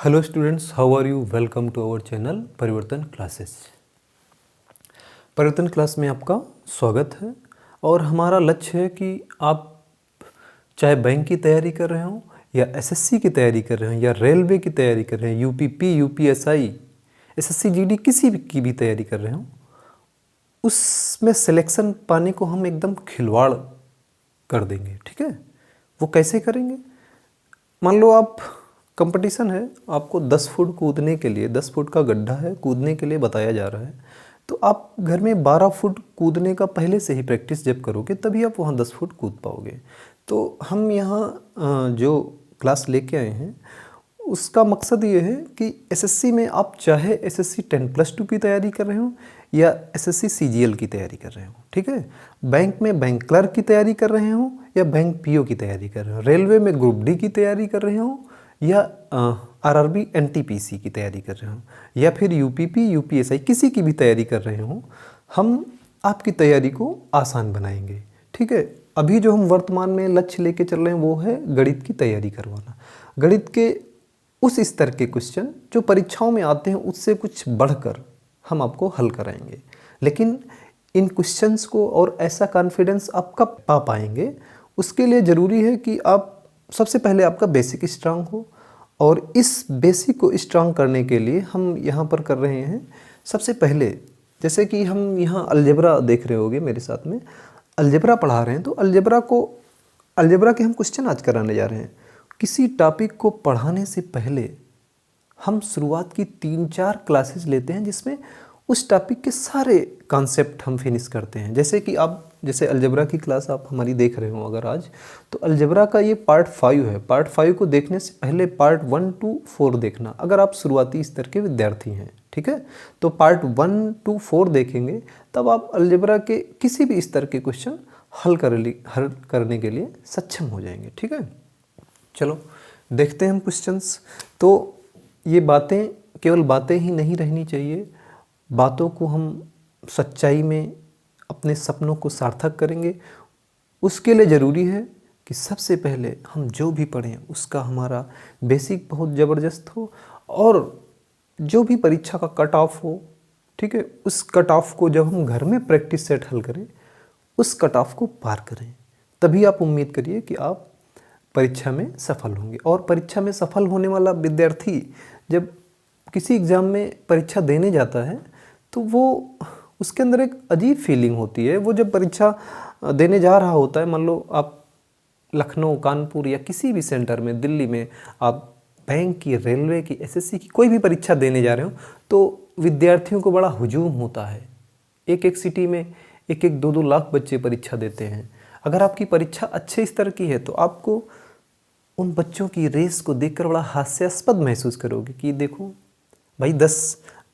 Hello students, how are you? Welcome to our channel Parivartan classes. Parivartan class में आपका स्वागत है और हमारा लक्ष्य है कि आप चाहे बैंक की तैयारी कर रहे हो या एसएससी की तैयारी कर रहे हो या रेलवे की तैयारी कर रहे हैं, यूपीपी, यूपीएसआई, एसएससी जीडी किसी भी की भी तैयारी कर रहे हो, उसमें सिलेक्शन पाने को हम एकदम खिलवाड़ कर देंगे। ठीक है, वो कैसे करेंगे? मान लो आप कंपटीशन है, आपको 10 फुट कूदने के लिए, 10 फुट का गड्ढा है, कूदने के लिए बताया जा रहा है, तो आप घर में 12 फुट कूदने का पहले से ही प्रैक्टिस जब करोगे तभी आप वहाँ 10 फुट कूद पाओगे। तो हम यहाँ जो क्लास लेके आए हैं उसका मकसद ये है कि एसएससी में आप चाहे एसएससी 10+2 की तैयारी कर रहे हो या एसएससी सीजीएल की तैयारी कर रहे हो, ठीक है, बैंक में बैंक क्लर्क की तैयारी कर रहे हो या बैंक पीओ की तैयारी कर रहे हो, रेलवे में ग्रुप डी की तैयारी कर रहे हो या आरआरबी एनटीपीसी की तैयारी कर रहे हो या फिर यूपीपी, यूपीएसआई किसी की भी तैयारी कर रहे हो, हम आपकी तैयारी को आसान बनाएंगे। ठीक है, अभी जो हम वर्तमान में लक्ष्य लेके चल रहे हैं वो है गणित की तैयारी करवाना। गणित के उस स्तर के क्वेश्चन जो परीक्षाओं में आते हैं उससे कुछ बढ़कर हम आपको हल कराएंगे। लेकिन इन क्वेश्चंस को और ऐसा कॉन्फिडेंस आप कब पा पाएंगे, उसके लिए ज़रूरी है कि आप सबसे पहले आपका बेसिक स्ट्रांग हो, और इस बेसिक को स्ट्रांग करने के लिए हम यहाँ पर कर रहे हैं। सबसे पहले जैसे कि हम यहाँ अलजेब्रा देख रहे होगे, मेरे साथ में अलजेब्रा पढ़ा रहे हैं, तो अलजेब्रा के हम क्वेश्चन आज कराने जा रहे हैं। किसी टॉपिक को पढ़ाने से पहले हम शुरुआत की 3-4 क्लासेस लेते हैं जिसमें उस टॉपिक के सारे कॉन्सेप्ट हम फिनिश करते हैं। जैसे कि आप जैसे अलजेब्रा की क्लास आप हमारी देख रहे हो अगर आज, तो अलजेब्रा का ये पार्ट 5 है। पार्ट 5 को देखने से पहले पार्ट 1 to 4 देखना, अगर आप शुरुआती स्तर के विद्यार्थी हैं। ठीक है, तो पार्ट 1 to 4 देखेंगे तब आप अलजेब्रा के किसी भी स्तर के क्वेश्चन हल करने के लिए सक्षम हो जाएंगे। ठीक है, चलो देखते हैं हम क्वेश्चंस। तो ये बातें केवल बातें ही नहीं रहनी चाहिए, बातों को हम सच्चाई में अपने सपनों को सार्थक करेंगे। उसके लिए ज़रूरी है कि सबसे पहले हम जो भी पढ़ें उसका हमारा बेसिक बहुत ज़बरदस्त हो, और जो भी परीक्षा का कट ऑफ हो, ठीक है, उस कट ऑफ को जब हम घर में प्रैक्टिस सेट हल करें, उस कट ऑफ को पार करें, तभी आप उम्मीद करिए कि आप परीक्षा में सफल होंगे। और परीक्षा में सफल होने वाला विद्यार्थी जब किसी एग्ज़ाम में परीक्षा देने जाता है तो वो उसके अंदर एक अजीब फीलिंग होती है। वो जब परीक्षा देने जा रहा होता है, मान लो आप लखनऊ, कानपुर या किसी भी सेंटर में, दिल्ली में आप बैंक की, रेलवे की, एसएससी की कोई भी परीक्षा देने जा रहे हो, तो विद्यार्थियों को बड़ा हुजूम होता है। एक एक सिटी में 1-1, 2-2 लाख बच्चे परीक्षा देते हैं। अगर आपकी परीक्षा अच्छे स्तर की है तो आपको उन बच्चों की रेस को देखकर बड़ा हास्यास्पद महसूस करोगे कि देखो भाई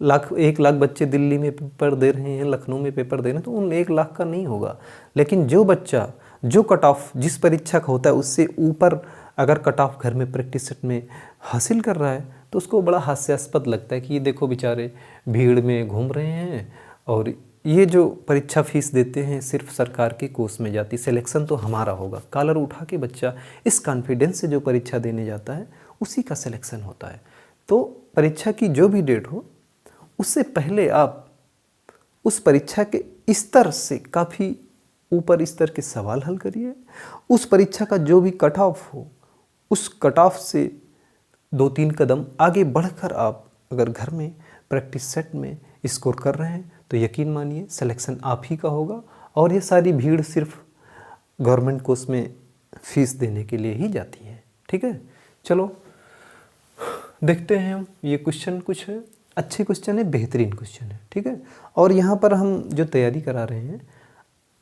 1 लाख बच्चे दिल्ली में पेपर दे रहे हैं, लखनऊ में पेपर दे रहे हैं, तो उन 1 लाख का नहीं होगा। लेकिन जो बच्चा जो कट ऑफ जिस परीक्षा का होता है उससे ऊपर अगर कट ऑफ घर में प्रैक्टिस सेट में हासिल कर रहा है तो उसको बड़ा हास्यास्पद लगता है कि ये देखो बेचारे भीड़ में घूम रहे हैं और ये जो परीक्षा फीस देते हैं सिर्फ सरकार के कोष में जाती, सिलेक्शन तो हमारा होगा। कॉलर उठा के बच्चा इस कॉन्फिडेंस से जो परीक्षा देने जाता है उसी का सिलेक्शन होता है। तो परीक्षा की जो भी डेट हो उससे पहले आप उस परीक्षा के स्तर से काफ़ी ऊपर स्तर के सवाल हल करिए। उस परीक्षा का जो भी कट ऑफ हो उस कट ऑफ से 2-3 कदम आगे बढ़कर आप अगर घर में प्रैक्टिस सेट में स्कोर कर रहे हैं तो यकीन मानिए सिलेक्शन आप ही का होगा। और ये सारी भीड़ सिर्फ गवर्नमेंट कोर्स में फीस देने के लिए ही जाती है। ठीक है, चलो देखते हैं हम। ये क्वेश्चन कुछ है अच्छे क्वेश्चन है, बेहतरीन क्वेश्चन है। ठीक है, और यहाँ पर हम जो तैयारी करा रहे हैं,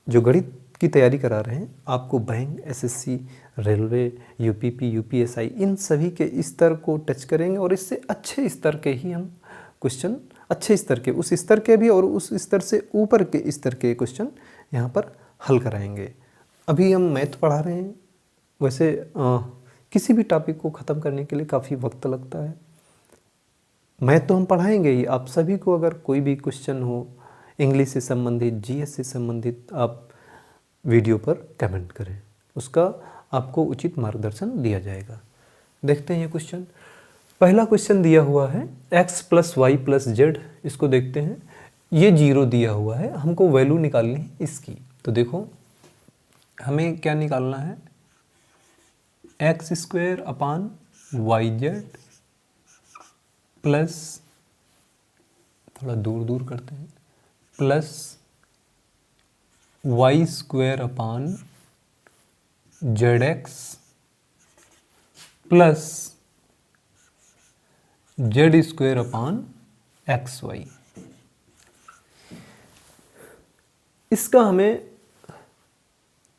जो गणित की तैयारी करा रहे हैं, आपको bank, SSC, railway, UPP, UPSI इन सभी के स्तर को टच करेंगे और इससे अच्छे स्तर के ही हम क्वेश्चन, अच्छे स्तर के, उस स्तर के भी और उस स्तर से ऊपर के स्तर के क्वेश्चन यहाँ पर हल कराएंगे। अभी हम मैथ पढ़ा रहे हैं। वैसे किसी भी टॉपिक को ख़त्म करने के लिए काफ़ी वक्त लगता है। मैथ तो हम पढ़ाएंगे ही। आप सभी को अगर कोई भी क्वेश्चन हो इंग्लिश से संबंधित, जीएस से संबंधित, आप वीडियो पर कमेंट करें, उसका आपको उचित मार्गदर्शन दिया जाएगा। देखते हैं ये क्वेश्चन। पहला क्वेश्चन दिया हुआ है x plus y plus z, इसको देखते हैं। ये 0 दिया हुआ है, हमको वैल्यू निकालनी है इसकी। तो देखो हमें क्या निकालना है, x square upon y z plus, थोड़ा दूर दूर करते हैं, plus y square upon z x plus z square upon x y. इसका हमें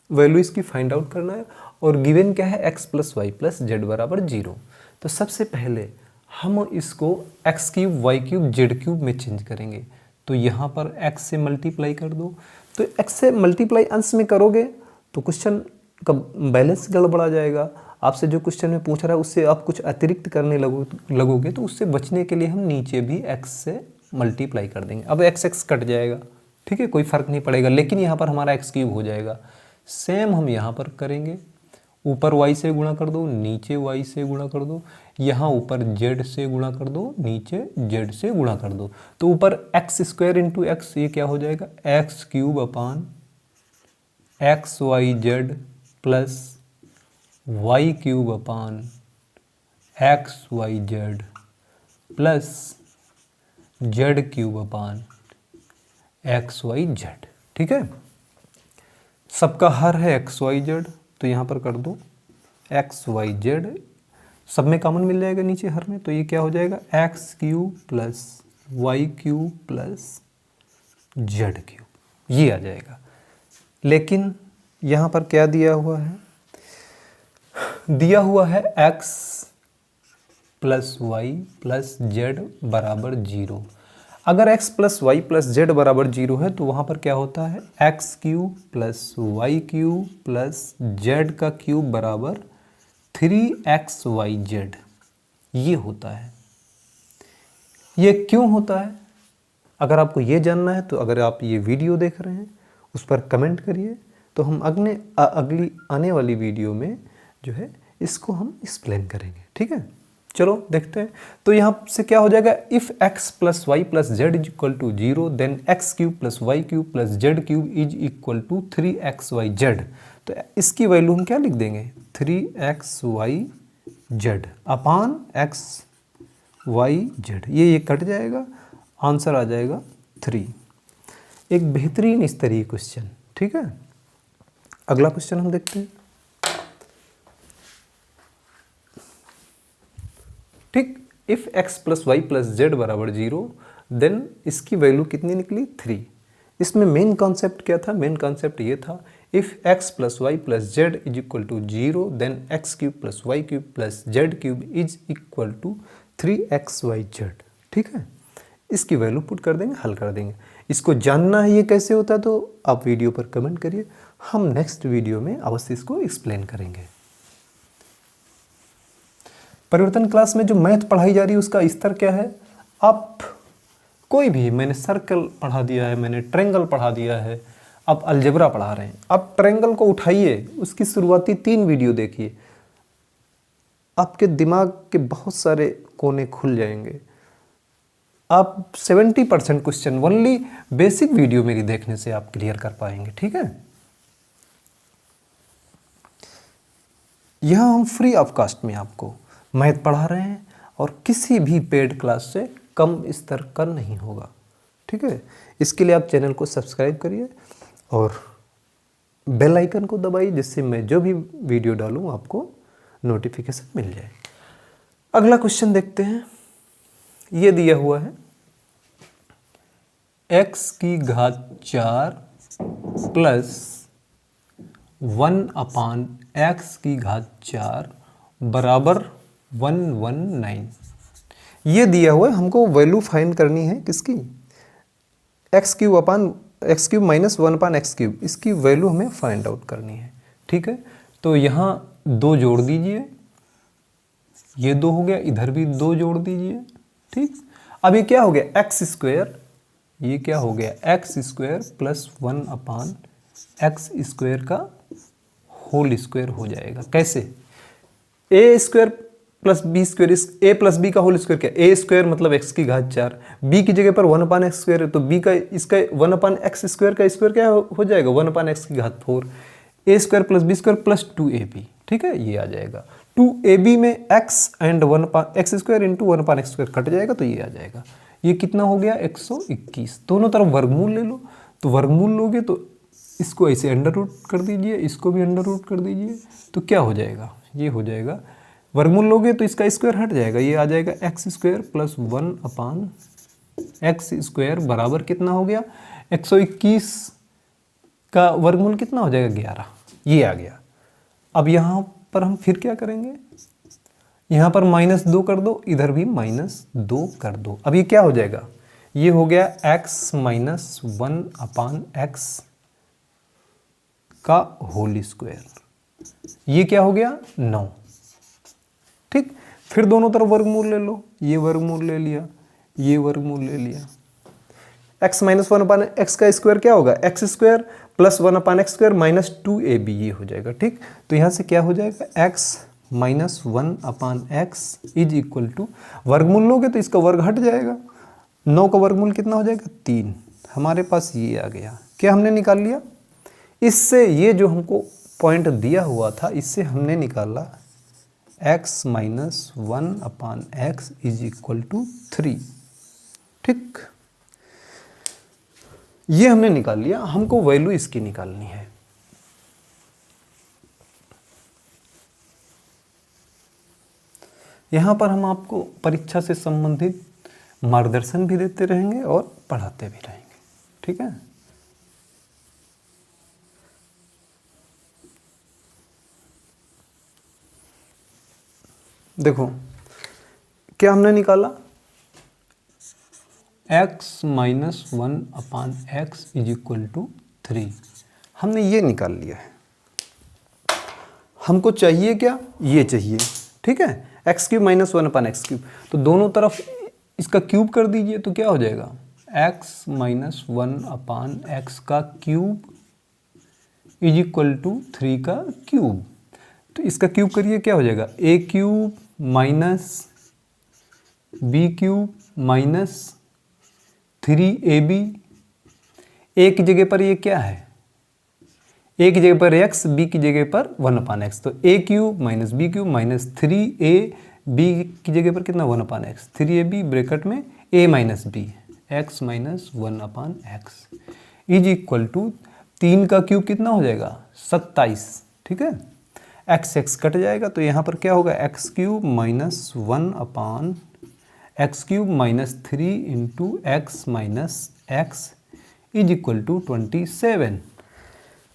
वैल्यू इसकी फाइंड आउट करना है और गिवन क्या है, x plus y plus z बराबर 0। तो सबसे पहले हम इसको x cube y cube z cube में चेंज करेंगे। तो यहाँ पर x से मल्टीप्लाई कर दो। तो x से मल्टीप्लाई अंश में करोगे तो क्वेश्चन का बैलेंस गड़बड़ा जाएगा। आपसे जो क्वेश्चन में पूछ रहा है उससे आप कुछ अतिरिक्त करने लगोगे तो उससे बचने के लिए हम नीचे भी x से मल्टीप्लाई कर देंगे। अब x कट जाएगा, ठीक है, कोई फ़र्क नहीं पड़ेगा, लेकिन यहाँ पर हमारा एक्स क्यूब हो जाएगा। सेम हम यहाँ पर करेंगे, ऊपर y से गुणा कर दो, नीचे y से गुणा कर दो, यहाँ ऊपर z से गुणा कर दो, नीचे z से गुणा कर दो। तो ऊपर एक्स स्क्वायर इंटू एक्स, ये क्या हो जाएगा, x cube upon x y z plus y cube upon x y z plus z cube upon x y z. ठीक है, सबका हर है एक्स वाई जेड, तो यहाँ पर कर दो एक्स वाई जेड, सब में कॉमन मिल जाएगा नीचे हर में। तो ये क्या हो जाएगा, x cube plus y cube plus z cube, ये आ जाएगा। लेकिन यहाँ पर क्या दिया हुआ है, दिया हुआ है x plus y plus z बराबर 0। अगर x plus y plus z बराबर 0 है तो वहाँ पर क्या होता है, x cube plus y cube plus z का क्यूब बराबर 3xyz, ये होता है। ये क्यों होता है, अगर आपको ये जानना है तो अगर आप ये वीडियो देख रहे हैं उस पर कमेंट करिए, तो हम अगली आने वाली वीडियो में जो है इसको हम एक्सप्लेन करेंगे। ठीक है, चलो देखते हैं। तो यहाँ से क्या हो जाएगा, if x plus y plus z is equal to 0 then x cube plus y cube plus z cube is equal to 3xyz। तो इसकी वैल्यू हम क्या लिख देंगे, 3xyz अपान xyz, ये कट जाएगा, आंसर आ जाएगा 3। एक बेहतरीन इस तरह क्वेश्चन। ठीक है, अगला क्वेश्चन हम देखते हैं। ठीक, if x plus y plus z बराबर 0 देन इसकी वैल्यू कितनी निकली, 3। इसमें मेन कॉन्सेप्ट क्या था, मेन कॉन्सेप्ट ये था, if x plus y plus z is equal to 0 then x cube plus y cube plus z cube is equal to 3xyz। ठीक है, इसकी वैल्यू पुट कर देंगे, हल कर देंगे। इसको जानना है ये कैसे होता है तो आप वीडियो पर कमेंट करिए, हम नेक्स्ट वीडियो में अवश्य इसको एक्सप्लेन करेंगे। परिवर्तन क्लास में जो मैथ पढ़ाई जा रही है उसका स्तर क्या है, आप कोई भी, मैंने सर्कल पढ़ा दिया है, मैंने ट्रायंगल पढ़ा दिया है, आप अलजेब्रा पढ़ा रहे हैं, आप ट्रायंगल को उठाइए, उसकी शुरुआती 3 वीडियो देखिए, आपके दिमाग के बहुत सारे कोने खुल जाएंगे। आप 70% क्वेश्चन ओनली बेसिक वीडियो मेरी देखने से आप क्लियर कर पाएंगे। ठीक है, यहाँ हम फ्री ऑफ कॉस्ट में आपको मैथ पढ़ा रहे हैं और किसी भी पेड क्लास से कम स्तर का नहीं होगा। ठीक है, इसके लिए आप चैनल को सब्सक्राइब करिए और बेल आइकन को दबाइए, जिससे मैं जो भी वीडियो डालूं आपको नोटिफिकेशन मिल जाए। अगला क्वेश्चन देखते हैं। ये दिया हुआ है x की घात 4 प्लस 1 अपान एक्स की घात 4 बराबर 119। ये दिया हुआ है, हमको वैल्यू फाइंड करनी है किसकी, एक्स क्यूब माइनस 1 अपान एक्स क्यूब, इसकी वैल्यू हमें फाइंड आउट करनी है। ठीक है, तो यहाँ 2 जोड़ दीजिए, ये 2 हो गया, इधर भी 2 जोड़ दीजिए। ठीक, अब ये क्या हो गया, एक्स स्क्वायर, ये क्या हो गया, एक्स स्क्वायर प्लस 1 अपान एक्स स्क्वायर का होल स्क्वायर हो जाएगा। कैसे, ए स्क्वायर प्लस बी स्क्वायर, इस ए प्लस बी का होल स्क्वायर क्या, ए स्क्वायर मतलब एक्स की घात 4, बी की जगह पर 1/x स्क्वायर है तो बी का इसका 1/x स्क्वायर का स्क्वायर क्या हो जाएगा 1/x की घात 4, A square plus B square plus 2ab, ठीक है, ये आ जाएगा 2ab में x and 1/x square into 1/x square cut जाएगा तो ये आ जाएगा, ये कितना हो गया 121। दोनों तरफ वर्गमूल ले लो, तो वर्गमूल लोगे तो इसको ऐसे अंडर रूट कर दीजिए, इसको भी अंडर रूट कर दीजिए, तो क्या हो जाएगा, ये हो जाएगा, वर्गमूल लोगे तो इसका स्क्वायर हट जाएगा, ये आ जाएगा x square plus 1/x square बराबर कितना हो गया 121 का वर्गमूल कितना हो जाएगा 11, ये आ गया। अब यहाँ पर हम फिर क्या करेंगे, यहाँ पर -2 कर दो, इधर भी -2 कर दो, अब ये क्या हो जाएगा, ये हो गया x - 1/x का होल स्क्वायर, ये क्या हो गया 9, ठीक। फिर दोनों तरफ वर्गमूल ले लो, ये वर्गमूल ले लिया, ये वर्गमूल ले लिया, x - 1/x का स्क्वायर क्या होगा x square plus 1/x square minus 2ab, ये हो जाएगा, ठीक। तो यहाँ से क्या हो जाएगा x - 1/x is equal to, वर्गमूल लोगे तो इसका वर्ग हट जाएगा, 9 का वर्गमूल कितना हो जाएगा 3, हमारे पास ये आ गया, क्या हमने निकाल लिया, इससे ये जो हमको पॉइंट दिया हुआ था इससे हमने निकाला x - 1/x is equal to 3, ठीक, ये हमने निकाल लिया, हमको वैल्यू इसकी निकालनी है। यहाँ पर हम आपको परीक्षा से संबंधित मार्गदर्शन भी देते रहेंगे और पढ़ाते भी रहेंगे, ठीक है। देखो क्या हमने निकाला, x - 1/x is equal to 3, हमने ये निकाल लिया है। हमको चाहिए क्या, ये चाहिए, ठीक है, x³ - 1/x³, तो दोनों तरफ इसका क्यूब कर दीजिए तो क्या हो जाएगा x - 1/x का क्यूब इज इक्वल टू 3 का क्यूब, तो इसका क्यूब करिए क्या हो जाएगा a³ minus b³ minus 3ab, a की जगह पर ये क्या है, a की जगह पर x, b की जगह पर 1/x, तो a³ minus b³ minus 3a, b की जगह पर कितना 1/x, 3ab ब्रैकेट में a minus b, x minus 1/x is equal to 3 का क्यूब कितना हो जाएगा 27, ठीक है, x कट जाएगा तो यहाँ पर क्या होगा x³ minus 1/x³ minus 3 into x minus x is equal to 27।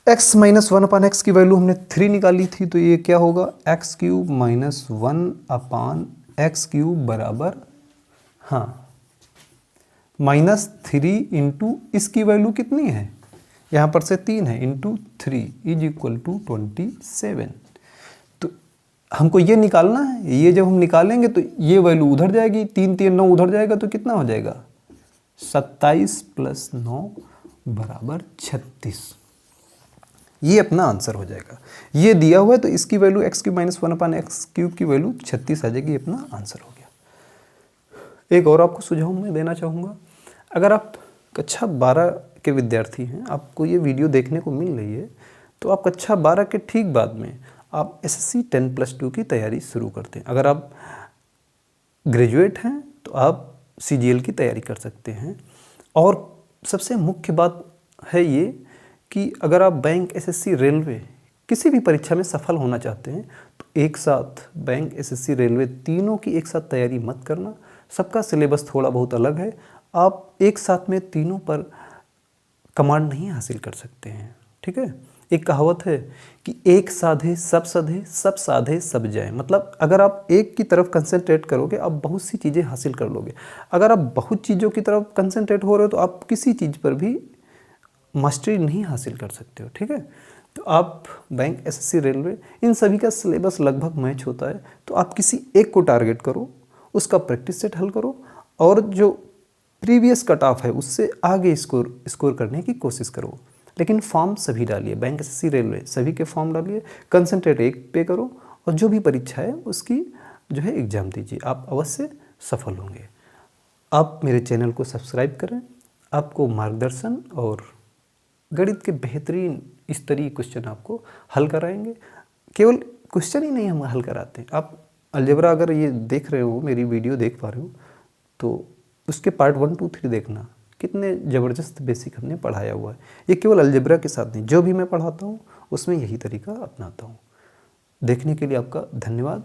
x minus 1/x की वैल्यू हमने 3 निकाली थी तो ये क्या होगा x³ माइनस 1/x³ बराबर, हाँ, -3 इंटू इसकी वैल्यू कितनी है, यहाँ पर से 3 है, इंटू 3 इज इक्वल टू 27। तो हमको ये निकालना है, ये जब हम निकालेंगे तो ये वैल्यू उधर जाएगी, 3 3 9 उधर जाएगा तो कितना हो जाएगा 27 प्लस 9 बराबर 36, ये अपना आंसर हो जाएगा। ये दिया हुआ है तो इसकी वैल्यू x³ माइनस 1/x³ की वैल्यू 36 आ जाएगी, अपना आंसर हो गया। एक और आपको सुझाव मैं देना चाहूँगा, अगर आप कक्षा 12 के विद्यार्थी हैं, आपको ये वीडियो देखने को मिल रही है, तो आप कक्षा 12 के ठीक बाद में आप SSC 10+2 की तैयारी शुरू करते हैं। अगर आप ग्रेजुएट हैं तो आप CGL की तैयारी कर सकते हैं। और सबसे मुख्य बात है ये कि अगर आप बैंक, SSC, रेलवे किसी भी परीक्षा में सफल होना चाहते हैं तो एक साथ बैंक, SSC, रेलवे तीनों की एक साथ तैयारी मत करना। सबका सिलेबस थोड़ा बहुत अलग है, आप एक साथ में तीनों पर कमांड नहीं हासिल कर सकते हैं, ठीक है। एक कहावत है कि एक साधे सब सधे, सब साधे सब जाए, मतलब अगर आप एक की तरफ कंसंट्रेट करोगे आप बहुत सी चीज़ें हासिल कर लोगे। अगर आप बहुत चीज़ों की तरफ कंसंट्रेट हो रहे हो तो आप किसी चीज़ पर भी मास्टरी नहीं हासिल कर सकते हो, ठीक है। तो आप बैंक, SSC, रेलवे इन सभी का सिलेबस लगभग मैच होता है, तो आप किसी एक को टारगेट करो, उसका प्रैक्टिस सेट हल करो और जो प्रीवियस कट ऑफ है उससे आगे स्कोर करने की कोशिश करो। लेकिन फॉर्म सभी डालिए, बैंक, SSC, रेलवे सभी के फॉर्म डालिए, कंसंट्रेट एक पे करो और जो भी परीक्षा है उसकी जो है एग्ज़ाम दीजिए, आप अवश्य सफल होंगे। आप मेरे चैनल को सब्सक्राइब करें, आपको मार्गदर्शन और गणित के बेहतरीन स्तरीय क्वेश्चन आपको हल कराएंगे। केवल क्वेश्चन ही नहीं हम हल कराते हैं, आप अलजेब्रा अगर ये देख रहे हो, मेरी वीडियो देख पा रहे हो, तो उसके पार्ट 1, 2, 3 देखना, कितने ज़बरदस्त बेसिक हमने पढ़ाया हुआ है। ये केवल अलजेब्रा के साथ नहीं, जो भी मैं पढ़ाता हूँ उसमें यही तरीका अपनाता हूँ। देखने के लिए आपका धन्यवाद।